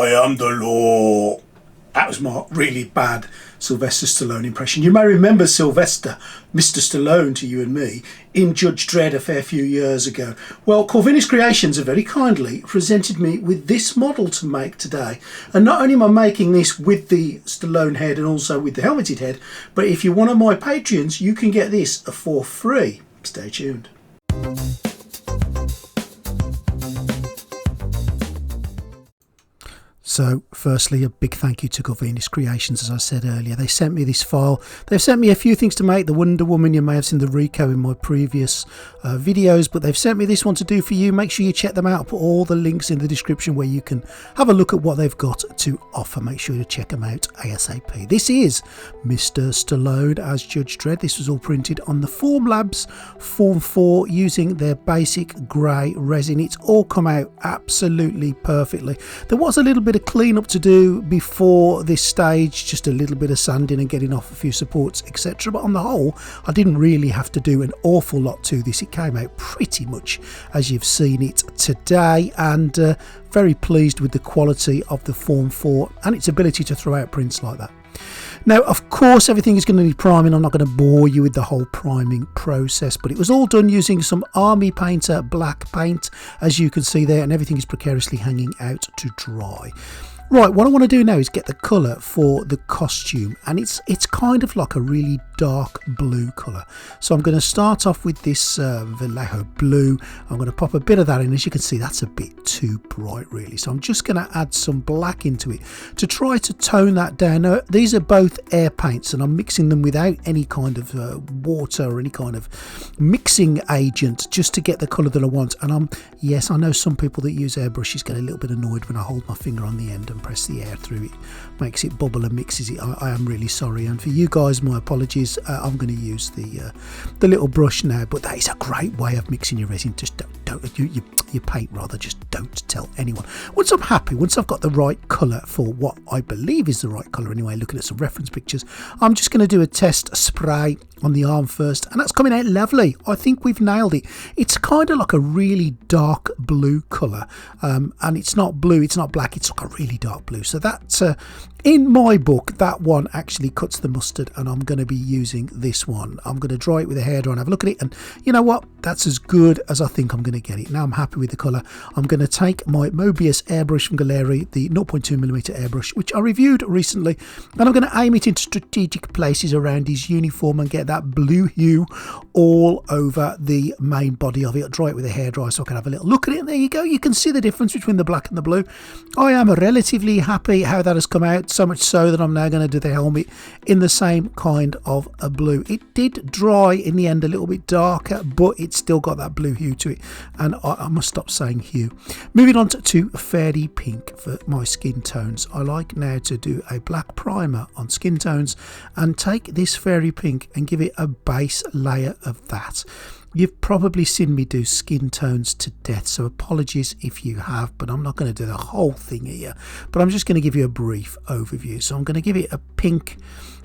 I am the law. That was my really bad Sylvester Stallone impression. You may remember Sylvester, Mr. Stallone to you and me, in Judge Dredd a fair few years ago. Well, Corvinus Creations have very kindly presented me with this model to make today. And not only am I making this with the Stallone head and also with the helmeted head, but if you're one of my Patreons, you can get this for free. Stay tuned. So, firstly, a big thank you to Corvinus Creations, as I said earlier. They sent me this file. They've sent me a few things to make. The Wonder Woman, you may have seen the Rico in my previous videos, but they've sent me this one to do for you. Make sure you check them out. I'll put all the links in the description where you can have a look at what they've got to offer. Make sure you check them out ASAP. This is Mr. Stallone as Judge Dredd. This was all printed on the Formlabs Form 4 using their basic grey resin. It's all come out absolutely perfectly. There was a little bit of clean up to do before this stage, just a little bit of sanding and getting off a few supports, etc. But on the whole, I didn't really have to do an awful lot to this. It came out pretty much as you've seen it today, and very pleased with the quality of the Form 4 and its ability to throw out prints like that. Now, of course, everything is going to need priming. I'm not going to bore you with the whole priming process, but it was all done using some Army Painter black paint, as you can see there, and everything is precariously hanging out to dry. Right, what I want to do now is get the colour for the costume, and it's kind of like a really dark blue colour. So I'm going to start off with this Vallejo blue. I'm going to pop a bit of that in. As you can see, that's a bit too bright really, so I'm just going to add some black into it to try to tone that down. Now, these are both air paints, and I'm mixing them without any kind of water or any kind of mixing agent, just to get the colour that I want. And yes, I know some people that use airbrushes get a little bit annoyed when I hold my finger on the end and press the air through it, makes it bubble and mixes it. I am really sorry, and for you guys, my apologies. I'm going to use the little brush now, but that is a great way of mixing your resin. Just don't you paint rather, just don't tell anyone. Once I'm happy, once I've got the right colour for what I believe is the right colour anyway, looking at some reference pictures, I'm just going to do a test spray on the arm first, and that's coming out lovely. I think we've nailed it. It's kind of like a really dark blue colour, and it's not blue, it's not black, it's like a really dark blue. So that, in my book, that one actually cuts the mustard, and I'm going to be using this one. I'm going to dry it with a hairdryer and have a look at it, and you know what? That's as good as I think I'm going to get it. Now I'm happy with the colour. I'm going to take my Mobius airbrush from Galeri, the 0.2mm airbrush, which I reviewed recently, and I'm going to aim it into strategic places around his uniform and get that blue hue all over the main body of it. I'll dry it with a hairdryer so I can have a little look at it, and there you go. You can see the difference between the black and the blue. I am relatively happy how that has come out, so much so that I'm now going to do the helmet in the same kind of a blue. It did dry in the end a little bit darker, but it's still got that blue hue to it, and I must stop saying hue. Moving on to Fairy Pink for my skin tones. I like now to do a black primer on skin tones and take this Fairy Pink and give it a base layer of that. You've probably seen me do skin tones to death, so apologies if you have, but I'm not going to do the whole thing here, but I'm just going to give you a brief overview. So I'm going to give it a pink,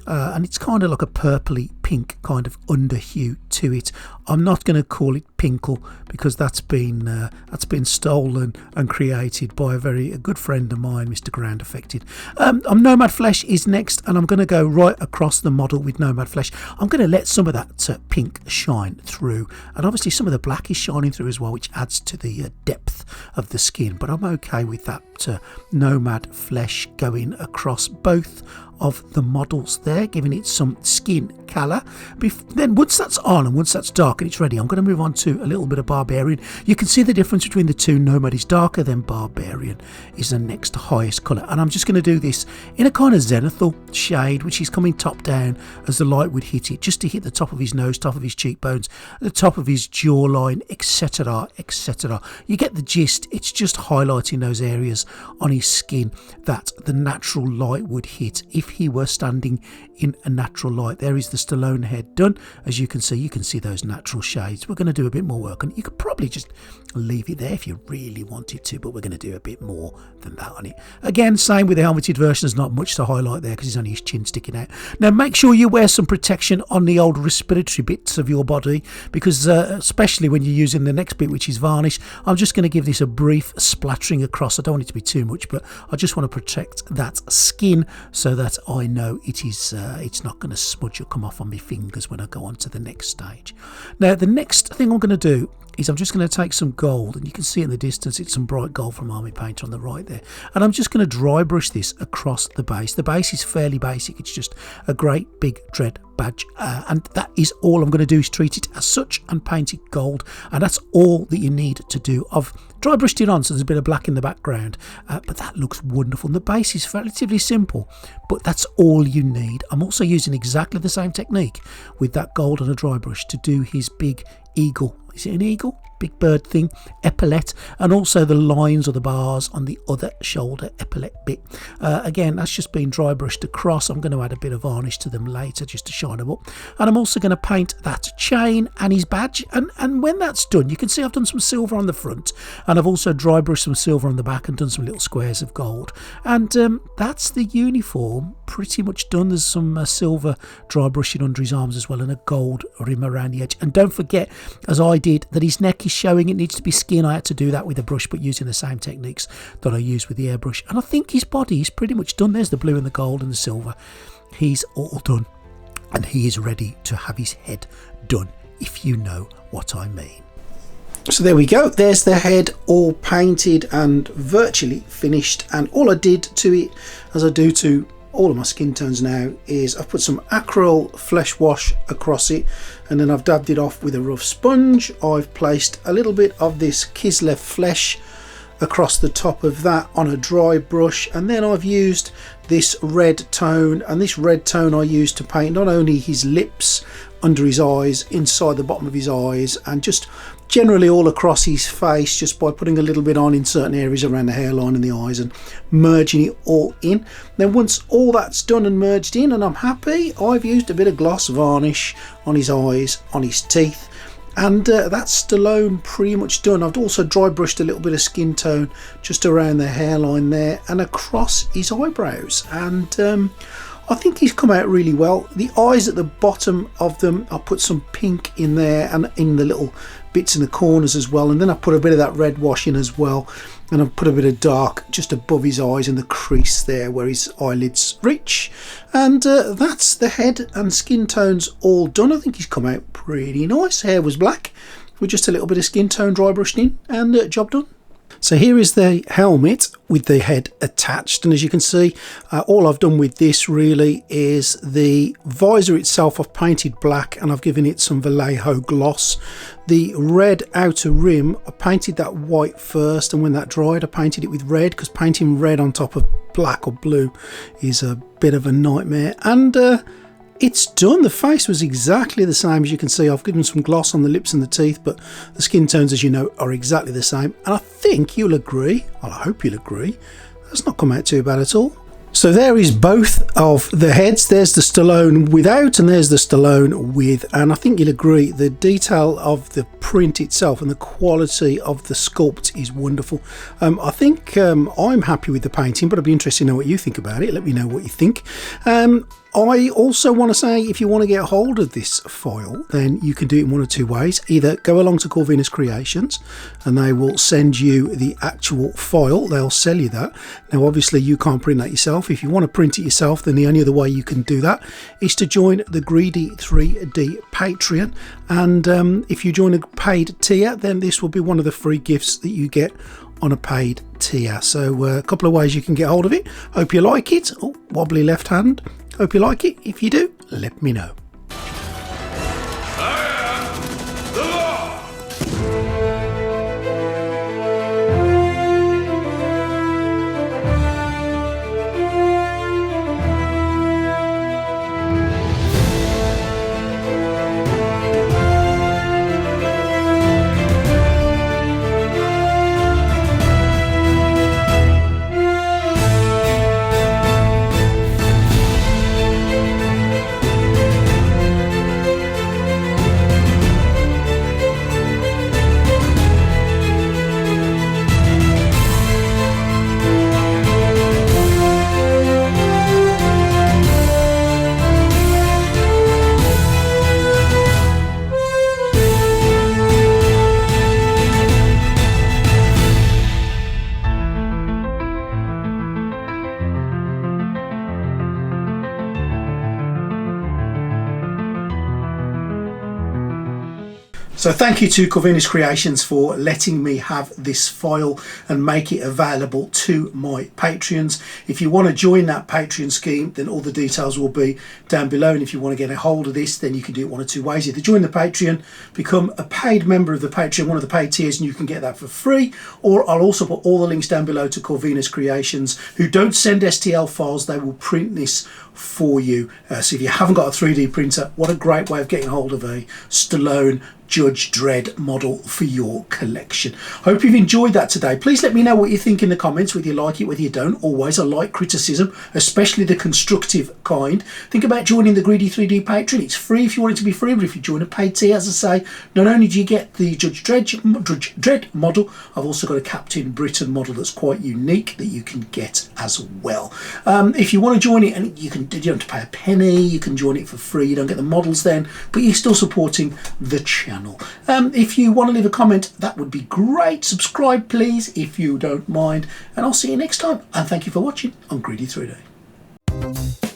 and it's kind of like a purpley pink kind of under hue to it. I'm not going to call it Pinkle because that's been stolen and created by a good friend of mine, Mr. Ground Affected. Nomad Flesh is next, and I'm going to go right across the model with Nomad Flesh. I'm going to let some of that pink shine through, and obviously some of the black is shining through as well, which adds to the depth of the skin, but I'm okay with that Nomad Flesh going across both of the models there, giving it some skin colour. Then once that's on and once that's dark and it's ready, I'm going to move on to a little bit of Barbarian. You can see the difference between the two. Nomad is darker, then Barbarian is the next highest colour, and I'm just going to do this in a kind of zenithal shade, which is coming top down as the light would hit it, just to hit the top of his nose, top of his cheekbones, the top of his jawline, etc, etc. You get the gist. It's just highlighting those areas on his skin that the natural light would hit. If if he were standing in a natural light. There is the Stallone head done. As you can see those natural shades. We're going to do a bit more work on it. You could probably just leave it there if you really wanted to, but we're going to do a bit more than that on it. Again, same with the helmeted version. There's not much to highlight there because it's only his chin sticking out. Now make sure you wear some protection on the old respiratory bits of your body, because especially when you're using the next bit, which is varnish. I'm just going to give this a brief splattering across. I don't want it to be too much, but I just want to protect that skin so that I know it is it's not going to smudge or come off on my fingers when I go on to the next stage. Now the next thing I'm going to do is I'm just going to take some gold, and you can see in the distance it's some bright gold from Army Painter on the right there, and I'm just going to dry brush this across the base. The base is fairly basic, it's just a great big Dredd badge, and that is all I'm going to do, is treat it as such and paint it gold, and that's all that you need to do. I've dry brushed it on so there's a bit of black in the background, but that looks wonderful, and the base is relatively simple, but that's all you need. I'm also using exactly the same technique with that gold on a dry brush to do his big eagle. Is it an eagle? Big bird thing, epaulette, and also the lines or the bars on the other shoulder epaulette bit. Again, that's just been dry brushed across. I'm going to add a bit of varnish to them later just to shine them up. And I'm also going to paint that chain and his badge. And when that's done, you can see I've done some silver on the front, and I've also dry brushed some silver on the back and done some little squares of gold. And that's the uniform pretty much done. There's some silver dry brushing under his arms as well, and a gold rim around the edge. And don't forget, as I did, that his neck is showing. It needs to be skin. I had to do that with a brush, but using the same techniques that I used with the airbrush. And I think his body is pretty much done. There's the blue and the gold and the silver. He's all done, and he is ready to have his head done, if you know what I mean. So there we go, there's the head all painted and virtually finished, and all I did to it, as I do to all of my skin tones now, is I've put some acryl flesh wash across it, and then I've dabbed it off with a rough sponge. I've placed a little bit of this Kislev flesh across the top of that on a dry brush, and then I've used this red tone, and this red tone I used to paint not only his lips, under his eyes, inside the bottom of his eyes, and just generally all across his face, just by putting a little bit on in certain areas around the hairline and the eyes and merging it all in. Then once all that's done and merged in and I'm happy, I've used a bit of gloss varnish on his eyes, on his teeth, and that's Stallone pretty much done. I've also dry brushed a little bit of skin tone just around the hairline there and across his eyebrows, and I think he's come out really well. The eyes at the bottom of them, I put some pink in there and in the little bits in the corners as well, and then I put a bit of that red wash in as well, and I've put a bit of dark just above his eyes in the crease there where his eyelids reach, and that's the head and skin tones all done. I think he's come out pretty nice. Hair was black with just a little bit of skin tone dry brushed in, and job done. So here is the helmet with the head attached, and as you can see, all I've done with this really is the visor itself I've painted black, and I've given it some Vallejo gloss. The red outer rim, I painted that white first, and when that dried I painted it with red, because painting red on top of black or blue is a bit of a nightmare. And it's done. The face was exactly the same. As you can see, I've given some gloss on the lips and the teeth, but the skin tones, as you know, are exactly the same. And I think you'll agree, well, I hope you'll agree, that's not come out too bad at all. So there is both of the heads. There's the Stallone without and there's the Stallone with, and I think you'll agree the detail of the print itself and the quality of the sculpt is wonderful. I think I'm happy with the painting, but I'd be interested to know what you think about it. Let me know what you think. I also want to say, if you want to get hold of this foil, then you can do it in one of two ways. Either go along to Corvinus Creations and they will send you the actual foil, they'll sell you that. Now obviously you can't print that yourself. If you want to print it yourself, then the only other way you can do that is to join the Greedy 3D Patreon, and if you join a paid tier, then this will be one of the free gifts that you get on a paid tier. So a couple of ways you can get hold of it. Hope you like it. Oh, wobbly left hand. Hope you like it. If you do, let me know. So thank you to Corvinus Creations for letting me have this file and make it available to my Patreons. If you want to join that Patreon scheme, then all the details will be down below. And if you want to get a hold of this, then you can do it one of two ways. Either join the Patreon, become a paid member of the Patreon, one of the paid tiers, and you can get that for free. Or I'll also put all the links down below to Corvinus Creations, who don't send STL files. They will print this for you. So if you haven't got a 3D printer, what a great way of getting hold of a Stallone Judge Dredd model for your collection. Hope you've enjoyed that today. Please let me know what you think in the comments, whether you like it, whether you don't. Always, I like criticism, especially the constructive kind. Think about joining the Greedy 3D Patreon. It's free if you want it to be free, but if you join a paid tier, as I say, not only do you get the Judge Dredd model, I've also got a Captain Britain model that's quite unique that you can get as well. If you want to join it, and you don't have to pay a penny, you can join it for free. You don't get the models then, but you're still supporting the channel. If you want to leave a comment, that would be great. Subscribe please if you don't mind, and I'll see you next time, and thank you for watching on Greedy 3D.